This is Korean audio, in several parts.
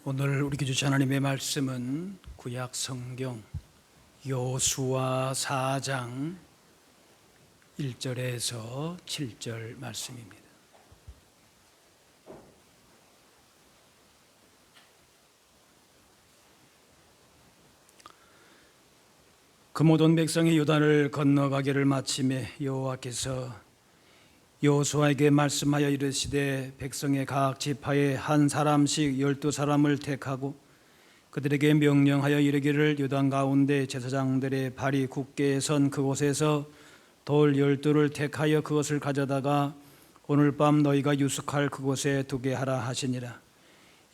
오늘 우리에게 주신 하나님의 말씀은 구약 성경 여호수아 4장 1절에서 7절 말씀입니다. 그 모든 백성이 요단을 건너가기를 마침에 여호와께서 여호수아에게 말씀하여 이르시되 백성의 각 지파에 한 사람씩 12사람을 택하고 그들에게 명령하여 이르기를 요단 가운데 제사장들의 발이 굳게 선 그곳에서 돌 12를 택하여 그것을 가져다가 오늘 밤 너희가 유숙할 그곳에 두게 하라 하시니라.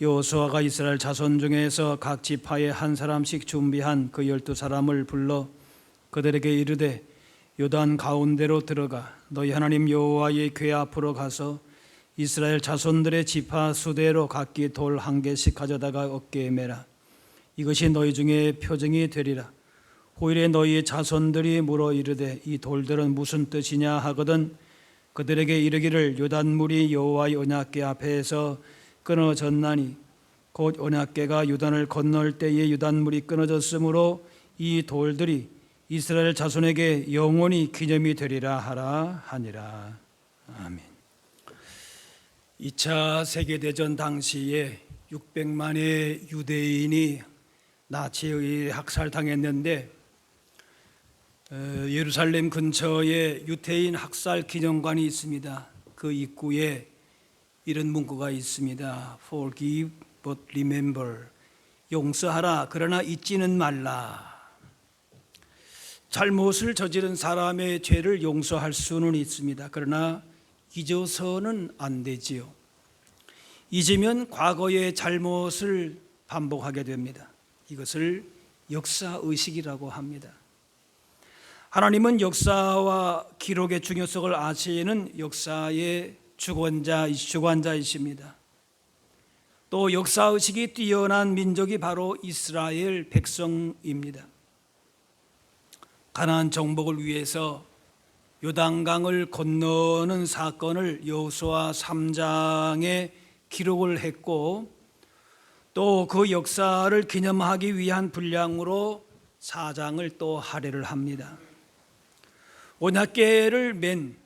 여호수아가 이스라엘 자손 중에서 각 지파에 한 사람씩 준비한 그 12사람을 불러 그들에게 이르되 요단 가운데로 들어가 너희 하나님 여호와의 궤 앞으로 가서 이스라엘 자손들의 지파 수대로 각기 돌 한 개씩 가져다가 어깨에 매라. 이것이 너희 중에 표징이 되리라. 후일에 너희의 자손들이 물어 이르되 이 돌들은 무슨 뜻이냐 하거든 그들에게 이르기를 요단물이 여호와의 언약궤 앞에서 끊어졌나니 곧 언약궤가 요단을 건널 때에 요단물이 끊어졌으므로 이 돌들이 이스라엘 자손에게 영원히 기념이 되리라 하라 하니라. 아멘. 2차 세계대전 당시에 600만의 유대인이 나치에 의해 학살당했는데 예루살렘 근처에 유태인 학살 기념관이 있습니다. 그 입구에 이런 문구가 있습니다. Forgive but remember. 용서하라 그러나 잊지는 말라. 잘못을 저지른 사람의 죄를 용서할 수는 있습니다. 그러나 잊어서는 안 되지요. 잊으면 과거의 잘못을 반복하게 됩니다. 이것을 역사의식이라고 합니다. 하나님은 역사와 기록의 중요성을 아시는 역사의 주관자이십니다. 또 역사의식이 뛰어난 민족이 바로 이스라엘 백성입니다. 가나안 정복을 위해서 요단강을 건너는 사건을 여호수아 3장에 기록을 했고 또 그 역사를 기념하기 위한 분량으로 4장을 또 할애를 합니다. 언약궤를 맨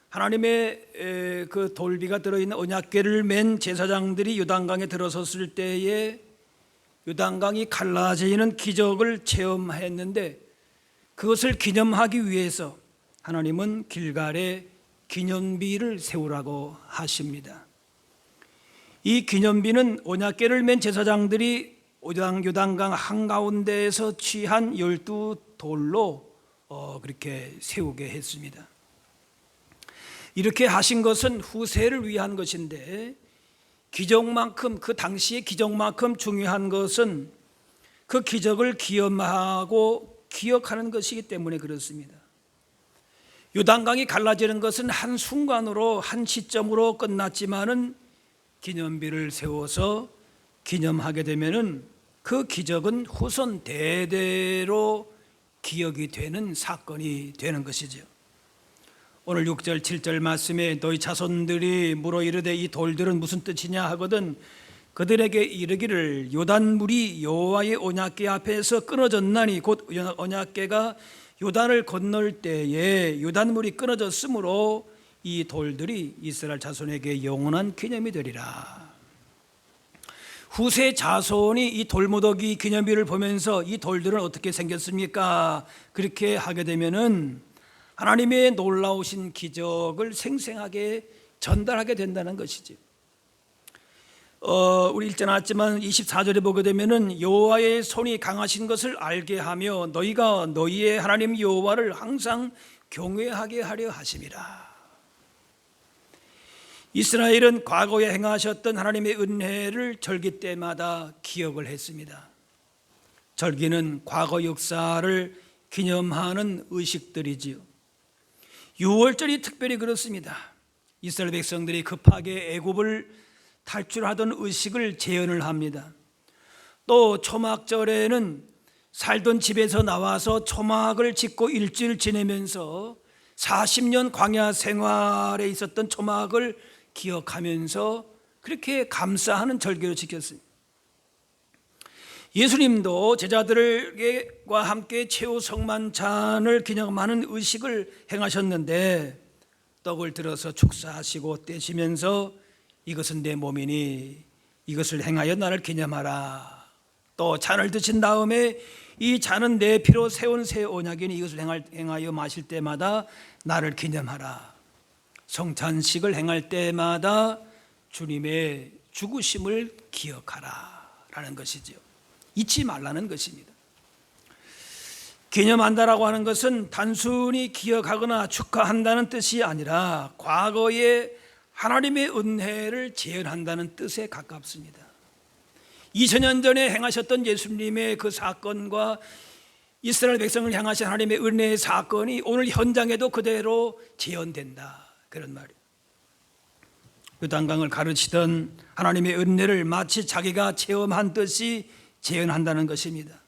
하나님의 그 돌비가 들어있는 언약궤를 맨 제사장들이 요단강에 들어섰을 때에 요단강이 갈라지는 기적을 체험했는데 그것을 기념하기 위해서 하나님은 길갈에 기념비를 세우라고 하십니다. 이 기념비는 언약궤를 맨 제사장들이 요단강 한가운데에서 취한 12돌로 그렇게 세우게 했습니다. 이렇게 하신 것은 후세를 위한 것인데 기적만큼 그 당시의 기적만큼 중요한 것은 그 기적을 기념하고 기억하는 것이기 때문에 그렇습니다. 요단강이 갈라지는 것은 한순간으로 한 시점으로 끝났지만은 기념비를 세워서 기념하게 되면은 그 기적은 후손 대대로 기억이 되는 사건이 되는 것이죠. 오늘 6절 7절 말씀에 너희 자손들이 물어 이르되 이 돌들은 무슨 뜻이냐 하거든 그들에게 이르기를 요단물이 여호와의 언약궤 앞에서 끊어졌나니 곧 언약궤가 요단을 건널 때에 요단물이 끊어졌으므로 이 돌들이 이스라엘 자손에게 영원한 기념이 되리라. 후세 자손이 이 돌무더기 기념비를 보면서 이 돌들은 어떻게 생겼습니까? 그렇게 하게 되면은 하나님의 놀라우신 기적을 생생하게 전달하게 된다는 것이지. 우리 읽지 않았지만 24절에 보게 되면은 여호와의 손이 강하신 것을 알게 하며 너희가 너희의 하나님 여호와를 항상 경외하게 하려 하심이라. 이스라엘은 과거에 행하셨던 하나님의 은혜를 절기 때마다 기억을 했습니다. 절기는 과거 역사를 기념하는 의식들이지요. 유월절이 특별히 그렇습니다. 이스라엘 백성들이 급하게 애굽을 탈출하던 의식을 재현을 합니다. 또 초막절에는 살던 집에서 나와서 초막을 짓고 일주일 지내면서 40년 광야 생활에 있었던 초막을 기억하면서 그렇게 감사하는 절기로 지켰습니다. 예수님도 제자들과 함께 최후 성만찬을 기념하는 의식을 행하셨는데 떡을 들어서 축사하시고 떼시면서 이것은 내 몸이니 이것을 행하여 나를 기념하라. 또 잔을 드신 다음에 이 잔은 내 피로 세운 새 언약이니 이것을 행하여 마실 때마다 나를 기념하라. 성찬식을 행할 때마다 주님의 죽으심을 기억하라 라는 것이죠. 잊지 말라는 것입니다. 기념한다라고 하는 것은 단순히 기억하거나 축하한다는 뜻이 아니라 과거에 하나님의 은혜를 재현한다는 뜻에 가깝습니다. 2000년 전에 행하셨던 예수님의 그 사건과 이스라엘 백성을 향하신 하나님의 은혜의 사건이 오늘 현장에도 그대로 재현된다, 그런 말이에요. 요단강을 가르치던 하나님의 은혜를 마치 자기가 체험한 듯이 재현한다는 것입니다.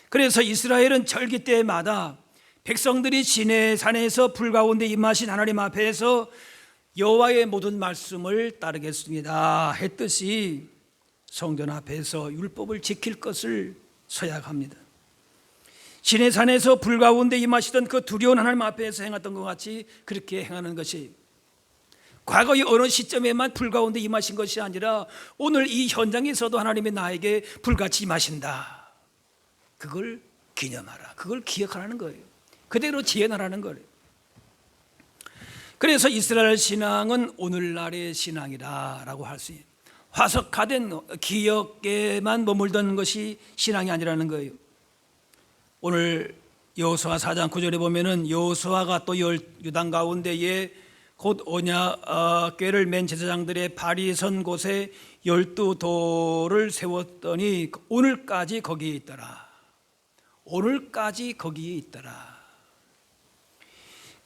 그래서 이스라엘은 절기 때마다 백성들이 시내산에서 불 가운데 임하신 하나님 앞에서 여호와의 모든 말씀을 따르겠습니다 했듯이 성전 앞에서 율법을 지킬 것을 서약합니다. 시내산에서 불 가운데 임하시던 그 두려운 하나님 앞에서 행했던 것 같이 그렇게 행하는 것이 과거의 어느 시점에만 불 가운데 임하신 것이 아니라 오늘 이 현장에서도 하나님이 나에게 불같이 임하신다. 그걸 기념하라. 그걸 기억하라는 거예요. 그대로 지어나라는 거예요. 그래서 이스라엘 신앙은 오늘날의 신앙이라고 할 수 있어요. 화석화된 기억에만 머물던 것이 신앙이 아니라는 거예요. 오늘 여호수아 4장 9절에 보면은 여호수아가 또 유단 가운데에 곧 언약궤를 맨 제사장들의 발이 선 곳에 12돌을 세웠더니 오늘까지 거기에 있더라. 오늘까지 거기에 있더라.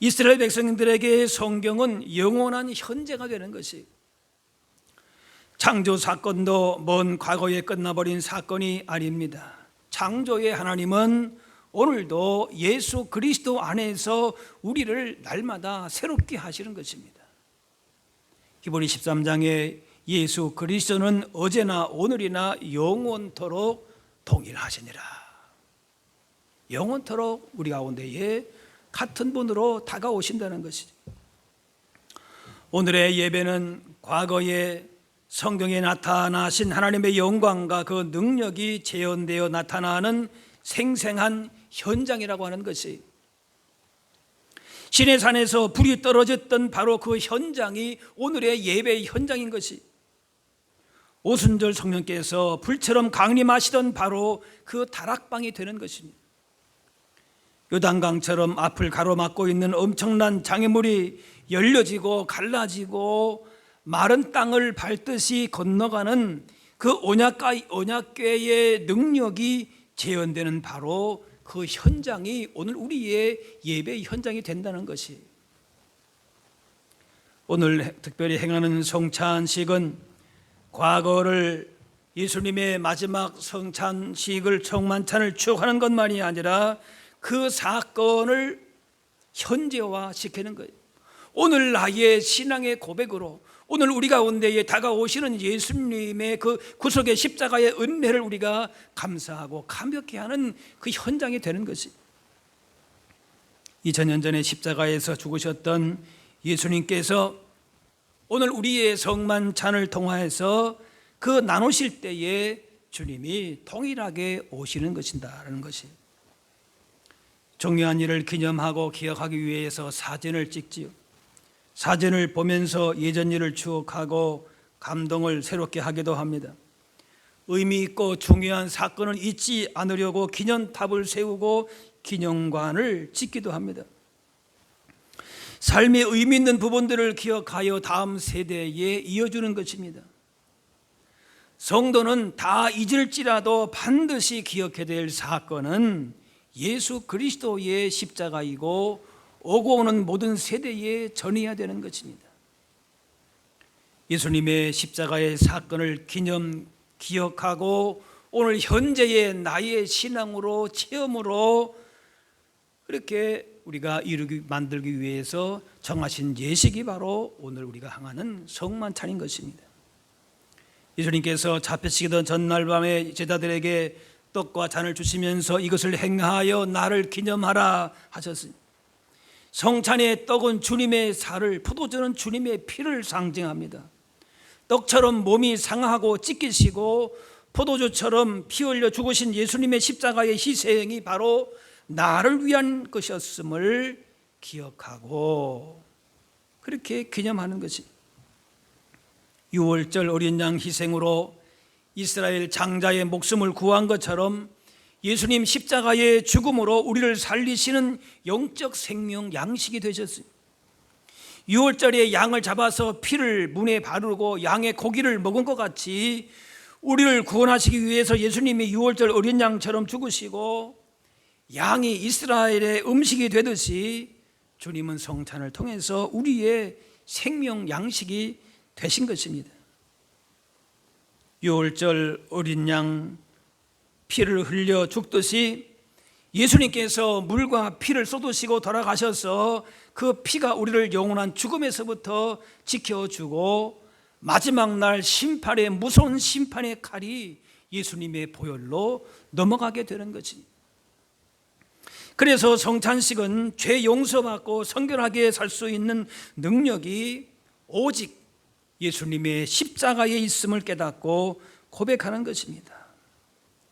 이스라엘 백성들에게 성경은 영원한 현재가 되는 것이, 창조 사건도 먼 과거에 끝나버린 사건이 아닙니다. 창조의 하나님은 오늘도 예수 그리스도 안에서 우리를 날마다 새롭게 하시는 것입니다. 히브리 13장에 예수 그리스도는 어제나 오늘이나 영원토록 동일하시니라. 영원토록 우리 가운데에 같은 분으로 다가오신다는 것이죠. 오늘의 예배는 과거에 성경에 나타나신 하나님의 영광과 그 능력이 재현되어 나타나는 생생한 현장이라고 하는 것이, 시내산에서 불이 떨어졌던 바로 그 현장이 오늘의 예배의 현장인 것이, 오순절 성령께서 불처럼 강림하시던 바로 그 다락방이 되는 것입니다. 요단강처럼 앞을 가로막고 있는 엄청난 장애물이 열려지고 갈라지고 마른 땅을 밟듯이 건너가는 그 언약궤의 능력이 재현되는 바로 그 현장이 오늘 우리의 예배의 현장이 된다는 것이, 오늘 특별히 행하는 성찬식은 과거를 예수님의 마지막 성찬식을 성만찬을 추억하는 것만이 아니라 그 사건을 현재화시키는 거예요. 오늘 나의 신앙의 고백으로 오늘 우리 가운데에 다가오시는 예수님의 그 구속의 십자가의 은혜를 우리가 감사하고 감격해 하는 그 현장이 되는 것이, 2000년 전에 십자가에서 죽으셨던 예수님께서 오늘 우리의 성만찬을 통하여서 그 나누실 때에 주님이 동일하게 오시는 것이다라는 것이, 중요한 일을 기념하고 기억하기 위해서 사진을 찍지요. 사진을 보면서 예전 일을 추억하고 감동을 새롭게 하기도 합니다. 의미 있고 중요한 사건을 잊지 않으려고 기념탑을 세우고 기념관을 짓기도 합니다. 삶의 의미 있는 부분들을 기억하여 다음 세대에 이어주는 것입니다. 성도는 다 잊을지라도 반드시 기억해야 될 사건은 예수 그리스도의 십자가이고 오고 오는 모든 세대에 전해야 되는 것입니다. 예수님의 십자가의 사건을 기억하고 오늘 현재의 나의 신앙으로 체험으로 그렇게 우리가 만들기 위해서 정하신 예식이 바로 오늘 우리가 향하는 성만찬인 것입니다. 예수님께서 잡히시던 전날 밤에 제자들에게 떡과 잔을 주시면서 이것을 행하여 나를 기념하라 하셨습니다. 성찬의 떡은 주님의 살을, 포도주는 주님의 피를 상징합니다. 떡처럼 몸이 상하고 찢기시고 포도주처럼 피 흘려 죽으신 예수님의 십자가의 희생이 바로 나를 위한 것이었음을 기억하고 그렇게 기념하는 것이, 유월절 어린 양 희생으로 이스라엘 장자의 목숨을 구한 것처럼 예수님 십자가의 죽음으로 우리를 살리시는 영적 생명 양식이 되셨습니다. 유월절에 양을 잡아서 피를 문에 바르고 양의 고기를 먹은 것 같이 우리를 구원하시기 위해서 예수님이 유월절 어린 양처럼 죽으시고 양이 이스라엘의 음식이 되듯이 주님은 성찬을 통해서 우리의 생명 양식이 되신 것입니다. 유월절 어린 양 피를 흘려 죽듯이 예수님께서 물과 피를 쏟으시고 돌아가셔서 그 피가 우리를 영원한 죽음에서부터 지켜주고 마지막 날 심판의 무서운 심판의 칼이 예수님의 보혈로 넘어가게 되는 것입니다. 그래서 성찬식은 죄 용서받고 성결하게 살 수 있는 능력이 오직 예수님의 십자가에 있음을 깨닫고 고백하는 것입니다.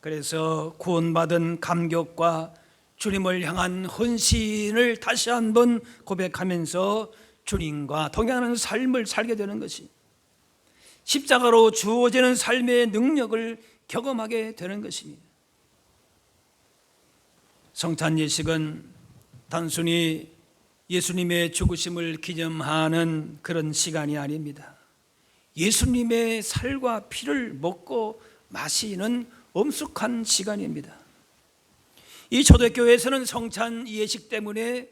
그래서 구원받은 감격과 주님을 향한 헌신을 다시 한번 고백하면서 주님과 동행하는 삶을 살게 되는 것이, 십자가로 주어지는 삶의 능력을 경험하게 되는 것입니다. 성찬 예식은 단순히 예수님의 죽으심을 기념하는 그런 시간이 아닙니다. 예수님의 살과 피를 먹고 마시는 엄숙한 시간입니다. 이 초대교회에서는 성찬 예식 때문에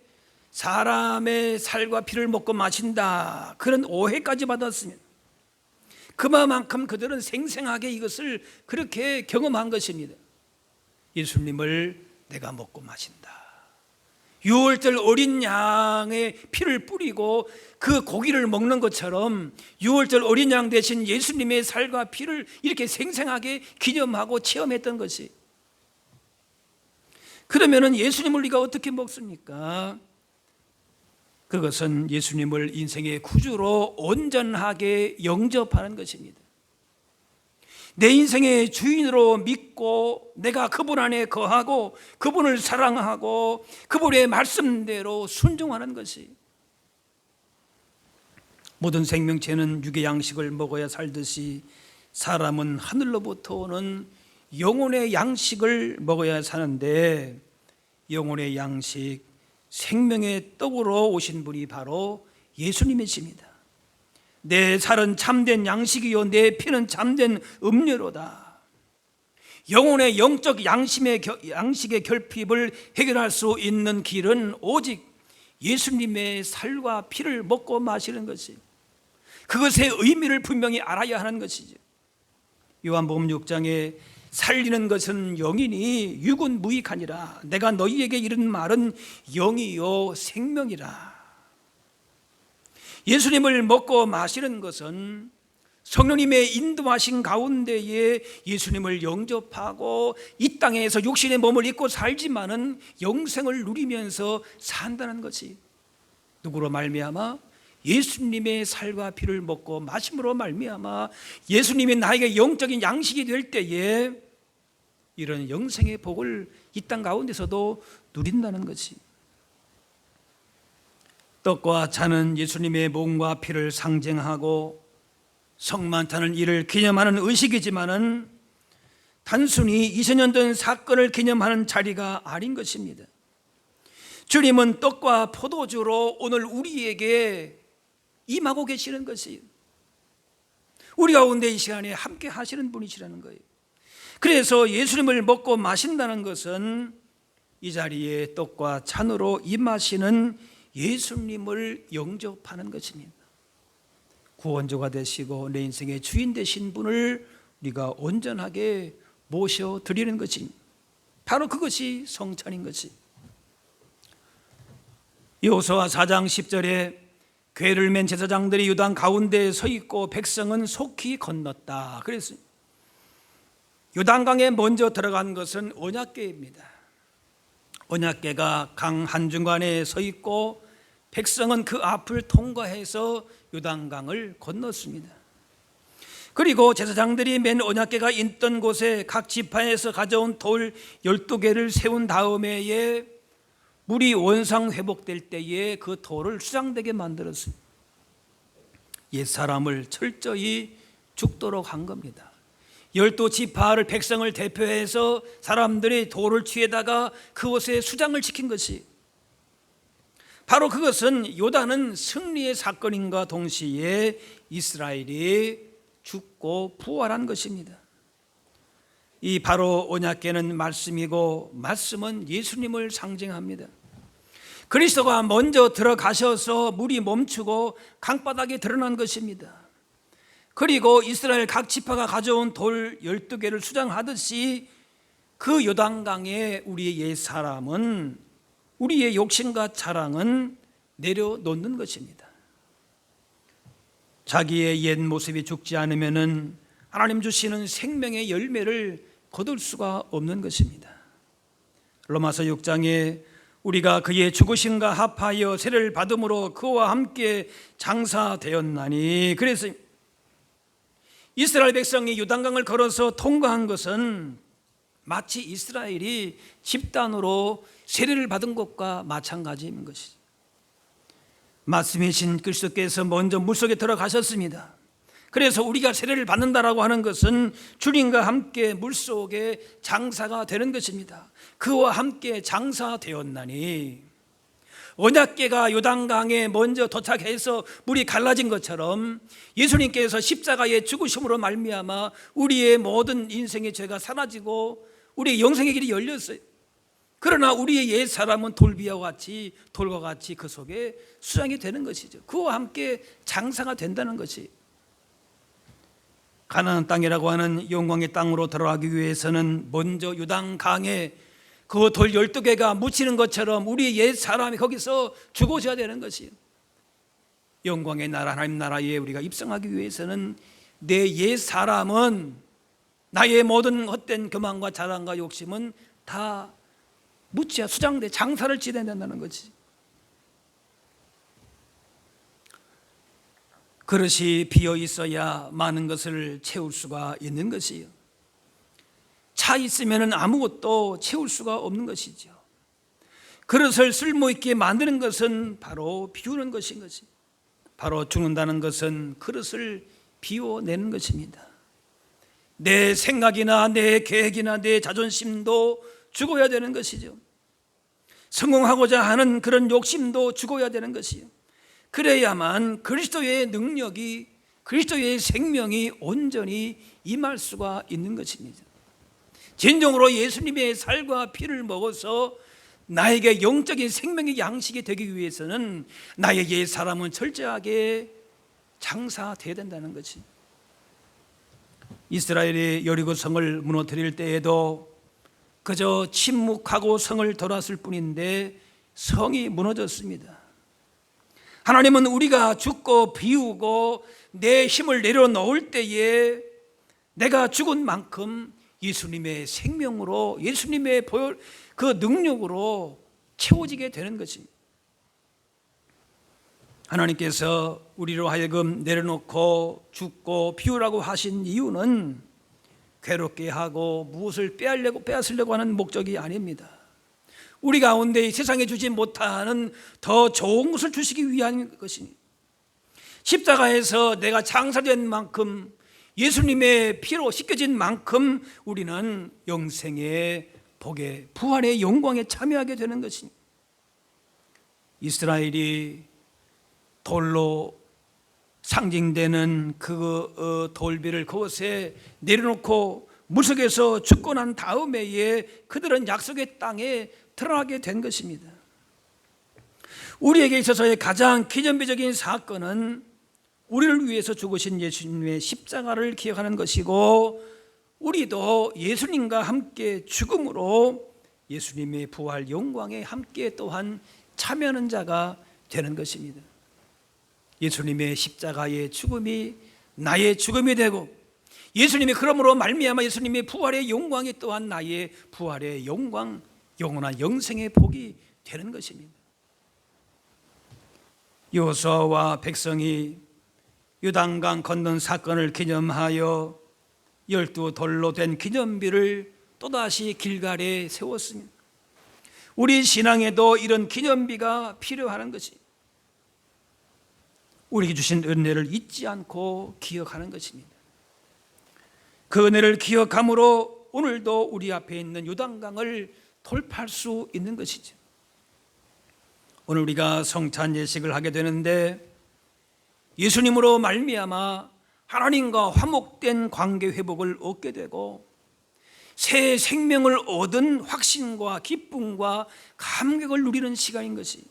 사람의 살과 피를 먹고 마신다, 그런 오해까지 받았습니다. 그만큼 그들은 생생하게 이것을 그렇게 경험한 것입니다. 예수님을 내가 먹고 마신다. 유월절 어린 양의 피를 뿌리고 그 고기를 먹는 것처럼 유월절 어린 양 대신 예수님의 살과 피를 이렇게 생생하게 기념하고 체험했던 것이, 그러면 예수님을 우리가 어떻게 먹습니까? 그것은 예수님을 인생의 구주로 온전하게 영접하는 것입니다. 내 인생의 주인으로 믿고 내가 그분 안에 거하고 그분을 사랑하고 그분의 말씀대로 순종하는 것이, 모든 생명체는 육의 양식을 먹어야 살듯이 사람은 하늘로부터 오는 영혼의 양식을 먹어야 사는데, 영혼의 양식, 생명의 떡으로 오신 분이 바로 예수님이십니다. 내 살은 참된 양식이요 내 피는 참된 음료로다. 영혼의 영적 양식의 결핍을 해결할 수 있는 길은 오직 예수님의 살과 피를 먹고 마시는 것이, 그것의 의미를 분명히 알아야 하는 것이죠. 요한복음 6장에 살리는 것은 영이니 육은 무익하니라. 내가 너희에게 이른 말은 영이요 생명이라. 예수님을 먹고 마시는 것은 성령님의 인도하신 가운데에 예수님을 영접하고 이 땅에서 육신의 몸을 입고 살지만은 영생을 누리면서 산다는 것이, 누구로 말미암아? 예수님의 살과 피를 먹고 마심으로 말미암아 예수님이 나에게 영적인 양식이 될 때에 이런 영생의 복을 이 땅 가운데서도 누린다는 것이, 떡과 잔은 예수님의 몸과 피를 상징하고 성만타는 이를 기념하는 의식이지만은 단순히 2000년 전 사건을 기념하는 자리가 아닌 것입니다. 주님은 떡과 포도주로 오늘 우리에게 임하고 계시는 것이에요. 우리 가운데 이 시간에 함께 하시는 분이시라는 거예요. 그래서 예수님을 먹고 마신다는 것은 이 자리에 떡과 잔으로 임하시는 예수님을 영접하는 것입니다. 구원주가 되시고 내 인생의 주인 되신 분을 우리가 온전하게 모셔드리는 것입니다. 바로 그것이 성찬인 것이. 여호수아 4장 10절에 궤를 맨 제사장들이 요단 가운데에 서 있고 백성은 속히 건넜다. 그래서 요단강에 먼저 들어간 것은 언약궤입니다. 언약궤가 강 한중간에 서 있고 백성은 그 앞을 통과해서 요단강을 건넜습니다. 그리고 제사장들이 맨 언약궤가 있던 곳에 각 지파에서 가져온 돌 12개를 세운 다음에 물이 원상 회복될 때에 그 돌을 수장되게 만들었습니다. 옛사람을 철저히 죽도록 한 겁니다. 12지파를 백성을 대표해서 사람들이 돌을 취에다가 그곳에 수장을 지킨 것이 바로 그것은 요단은 승리의 사건인가 동시에 이스라엘이 죽고 부활한 것입니다. 이 바로 언약궤는 말씀이고 말씀은 예수님을 상징합니다. 그리스도가 먼저 들어가셔서 물이 멈추고 강바닥에 드러난 것입니다. 그리고 이스라엘 각 지파가 가져온 돌 12개를 수장하듯이 그 요단강에 우리의 옛사람은, 우리의 욕심과 자랑은 내려놓는 것입니다. 자기의 옛 모습이 죽지 않으면 하나님 주시는 생명의 열매를 거둘 수가 없는 것입니다. 로마서 6장에 우리가 그의 죽으심과 합하여 세례를 받음으로 그와 함께 장사되었나니, 그래서 이스라엘 백성이 요단강을 걸어서 통과한 것은 마치 이스라엘이 집단으로 세례를 받은 것과 마찬가지인 것이죠. 말씀이신 그리스도께서 먼저 물속에 들어가셨습니다. 그래서 우리가 세례를 받는다라고 하는 것은 주님과 함께 물속에 장사가 되는 것입니다. 그와 함께 장사되었나니, 언약궤가 요단강에 먼저 도착해서 물이 갈라진 것처럼 예수님께서 십자가의 죽으심으로 말미암아 우리의 모든 인생의 죄가 사라지고 우리의 영생의 길이 열렸어요. 그러나 우리의 옛 사람은 돌비와 같이, 돌과 같이 그 속에 수장이 되는 것이죠. 그와 함께 장사가 된다는 것이, 가나안 땅이라고 하는 영광의 땅으로 들어가기 위해서는 먼저 요단강에 그 돌 12개가 묻히는 것처럼 우리의 옛 사람이 거기서 죽어져야 되는 것이에요. 영광의 나라, 하나님 나라에 우리가 입성하기 위해서는 내 옛 사람은, 나의 모든 헛된 교만과 자랑과 욕심은 다 묻혀야, 수장돼 장사를 지내야 된다는 거지. 그릇이 비어 있어야 많은 것을 채울 수가 있는 것이에요. 차 있으면 아무것도 채울 수가 없는 것이죠. 그릇을 쓸모있게 만드는 것은 바로 비우는 것인 것이, 바로 죽는다는 것은 그릇을 비워내는 것입니다. 내 생각이나 내 계획이나 내 자존심도 죽어야 되는 것이죠. 성공하고자 하는 그런 욕심도 죽어야 되는 것이요. 그래야만 그리스도의 능력이, 그리스도의 생명이 온전히 임할 수가 있는 것입니다. 진정으로 예수님의 살과 피를 먹어서 나에게 영적인 생명의 양식이 되기 위해서는 나의 옛 사람은 철저하게 장사되어야 된다는 것이. 이스라엘이 여리고 성을 무너뜨릴 때에도 그저 침묵하고 성을 돌았을 뿐인데 성이 무너졌습니다. 하나님은 우리가 죽고 비우고 내 힘을 내려놓을 때에 내가 죽은 만큼 예수님의 생명으로, 예수님의 그 능력으로 채워지게 되는 것입니다. 하나님께서 우리로 하여금 내려놓고 죽고 비우라고 하신 이유는 괴롭게 하고 무엇을 빼앗으려고 하는 목적이 아닙니다. 우리 가운데 이 세상에 주지 못하는 더 좋은 것을 주시기 위한 것입니다. 십자가에서 내가 장사된 만큼, 예수님의 피로 씻겨진 만큼 우리는 영생의 복에, 부활의 영광에 참여하게 되는 것입니다. 이스라엘이 돌로 상징되는 그 돌비를 그곳에 내려놓고 물속에서 죽고 난 다음에 그들은 약속의 땅에 들어가게 된 것입니다. 우리에게 있어서의 가장 기념비적인 사건은 우리를 위해서 죽으신 예수님의 십자가를 기억하는 것이고, 우리도 예수님과 함께 죽음으로 예수님의 부활 영광에 함께 또한 참여하는 자가 되는 것입니다. 예수님의 십자가의 죽음이 나의 죽음이 되고, 예수님이 그러므로 말미암아 예수님의 부활의 영광이 또한 나의 부활의 영광, 영원한 영생의 복이 되는 것입니다. 여호수아와 백성이 요단강 건넌 사건을 기념하여 12돌로 된 기념비를 또다시 길갈에 세웠습니다. 우리 신앙에도 이런 기념비가 필요한 것이, 우리에게 주신 은혜를 잊지 않고 기억하는 것입니다. 그 은혜를 기억함으로 오늘도 우리 앞에 있는 요단강을 돌파할 수 있는 것이죠. 오늘 우리가 성찬 예식을 하게 되는데, 예수님으로 말미암아 하나님과 화목된 관계 회복을 얻게 되고 새 생명을 얻은 확신과 기쁨과 감격을 누리는 시간인 것이,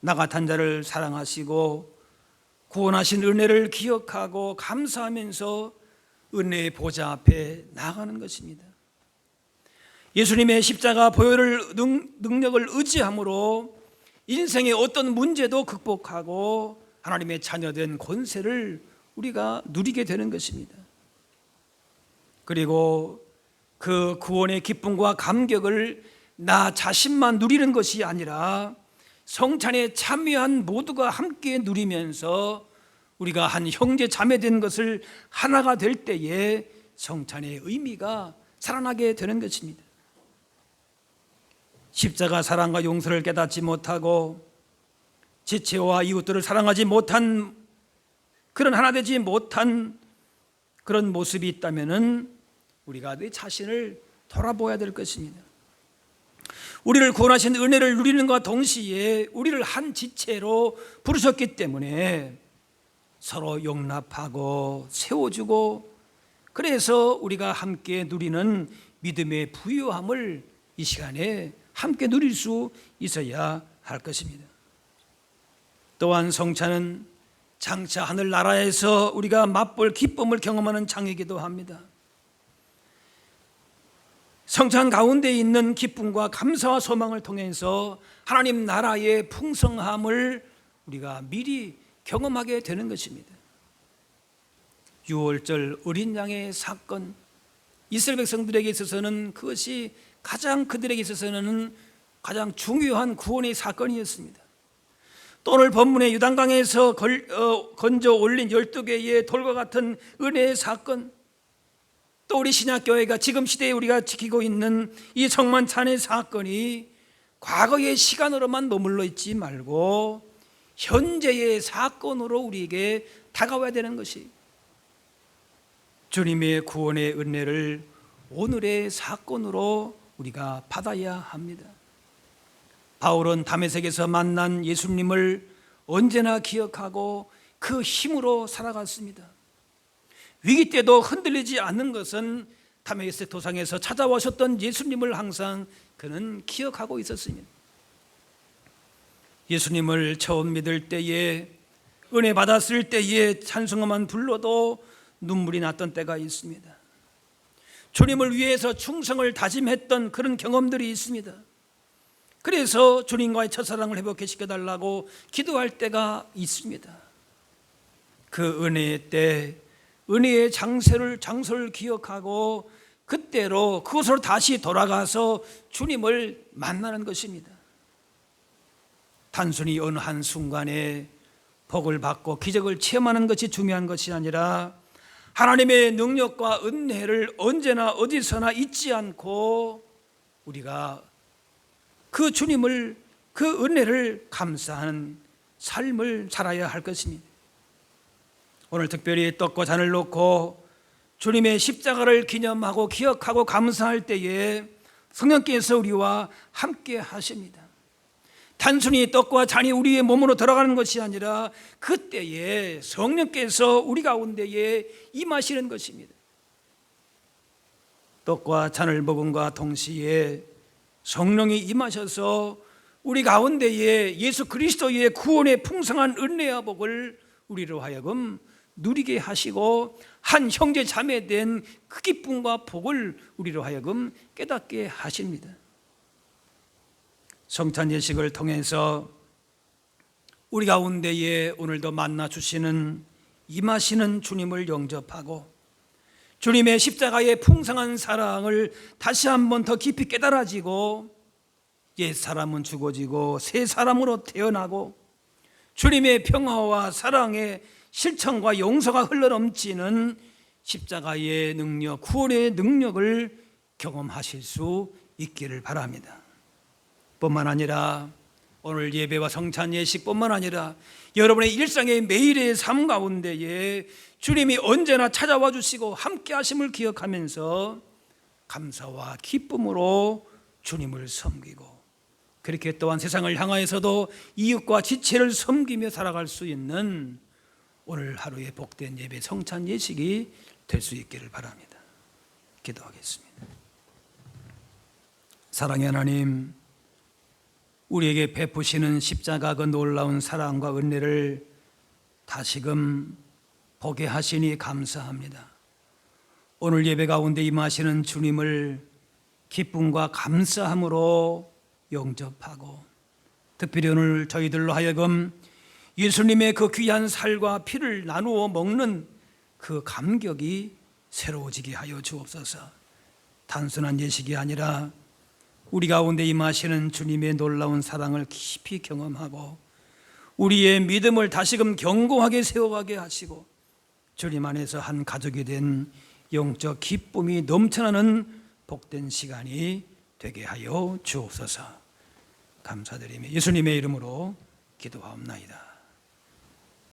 나 같은 자를 사랑하시고 구원하신 은혜를 기억하고 감사하면서 은혜의 보좌 앞에 나아가는 것입니다. 예수님의 십자가 보혈을 능력을 의지함으로 인생의 어떤 문제도 극복하고 하나님의 자녀된 권세를 우리가 누리게 되는 것입니다. 그리고 그 구원의 기쁨과 감격을 나 자신만 누리는 것이 아니라 성찬에 참여한 모두가 함께 누리면서 우리가 한 형제 자매 된 것을 하나가 될 때에 성찬의 의미가 살아나게 되는 것입니다. 십자가 사랑과 용서를 깨닫지 못하고 지체와 이웃들을 사랑하지 못한, 그런 하나 되지 못한 그런 모습이 있다면 우리가 내 자신을 돌아보아야 될 것입니다. 우리를 구원하신 은혜를 누리는과 동시에 우리를 한 지체로 부르셨기 때문에 서로 용납하고 세워주고, 그래서 우리가 함께 누리는 믿음의 부유함을 이 시간에 함께 누릴 수 있어야 할 것입니다. 또한 성찬은 장차 하늘나라에서 우리가 맛볼 기쁨을 경험하는 장이기도 합니다. 성찬 가운데 있는 기쁨과 감사와 소망을 통해서 하나님 나라의 풍성함을 우리가 미리 경험하게 되는 것입니다. 유월절 어린 양의 사건, 이스라엘 백성들에게 있어서는 그것이 그들에게 있어서는 가장 중요한 구원의 사건이었습니다. 또 오늘 본문의 요단강에서 건져 올린 12개의 돌과 같은 은혜의 사건, 또 우리 신약교회가 지금 시대에 우리가 지키고 있는 이 성만찬의 사건이 과거의 시간으로만 머물러 있지 말고 현재의 사건으로 우리에게 다가와야 되는 것이, 주님의 구원의 은혜를 오늘의 사건으로 우리가 받아야 합니다. 바울은 다메섹에서 만난 예수님을 언제나 기억하고 그 힘으로 살아갔습니다. 위기 때도 흔들리지 않는 것은 다메섹 도상에서 찾아오셨던 예수님을 항상 그는 기억하고 있었습니다. 예수님을 처음 믿을 때에, 은혜 받았을 때에 찬송만 불러도 눈물이 났던 때가 있습니다. 주님을 위해서 충성을 다짐했던 그런 경험들이 있습니다. 그래서 주님과의 첫사랑을 회복시켜달라고 기도할 때가 있습니다. 그 은혜의 때, 은혜의 장소를 기억하고 그때로 그곳으로 다시 돌아가서 주님을 만나는 것입니다. 단순히 어느 한순간에 복을 받고 기적을 체험하는 것이 중요한 것이 아니라 하나님의 능력과 은혜를 언제나 어디서나 잊지 않고 우리가 그 주님을, 그 은혜를 감사하는 삶을 살아야 할 것입니다. 오늘 특별히 떡과 잔을 놓고 주님의 십자가를 기념하고 기억하고 감사할 때에 성령께서 우리와 함께 하십니다. 단순히 떡과 잔이 우리의 몸으로 들어가는 것이 아니라 그때에 성령께서 우리 가운데에 임하시는 것입니다. 떡과 잔을 먹음과 동시에 성령이 임하셔서 우리 가운데에 예수 그리스도의 구원의 풍성한 은혜와 복을 우리로 하여금 누리게 하시고 한 형제 자매 된 그 기쁨과 복을 우리로 하여금 깨닫게 하십니다. 성찬 예식을 통해서 우리 가운데에 오늘도 만나 주시는 임하시는 주님을 영접하고 주님의 십자가의 풍성한 사랑을 다시 한번 더 깊이 깨달아지고 옛 사람은 죽어지고 새 사람으로 태어나고 주님의 평화와 사랑의 실천과 용서가 흘러넘치는 십자가의 능력, 구원의 능력을 경험하실 수 있기를 바랍니다. 뿐만 아니라 오늘 예배와 성찬 예식뿐만 아니라 여러분의 일상의 매일의 삶 가운데에 주님이 언제나 찾아와 주시고 함께 하심을 기억하면서 감사와 기쁨으로 주님을 섬기고 그렇게 또한 세상을 향하여서도 이웃과 지체를 섬기며 살아갈 수 있는 오늘 하루의 복된 예배 성찬 예식이 될 수 있기를 바랍니다. 기도하겠습니다. 사랑의 하나님, 우리에게 베푸시는 십자가 그 놀라운 사랑과 은혜를 다시금 보게 하시니 감사합니다. 오늘 예배 가운데 임하시는 주님을 기쁨과 감사함으로 영접하고 특별히 오늘 저희들로 하여금 예수님의 그 귀한 살과 피를 나누어 먹는 그 감격이 새로워지게 하여 주옵소서. 단순한 예식이 아니라 우리 가운데 임하시는 주님의 놀라운 사랑을 깊이 경험하고 우리의 믿음을 다시금 견고하게 세워가게 하시고 주님 안에서 한 가족이 된 영적 기쁨이 넘쳐나는 복된 시간이 되게 하여 주옵소서. 감사드리며 예수님의 이름으로 기도하옵나이다.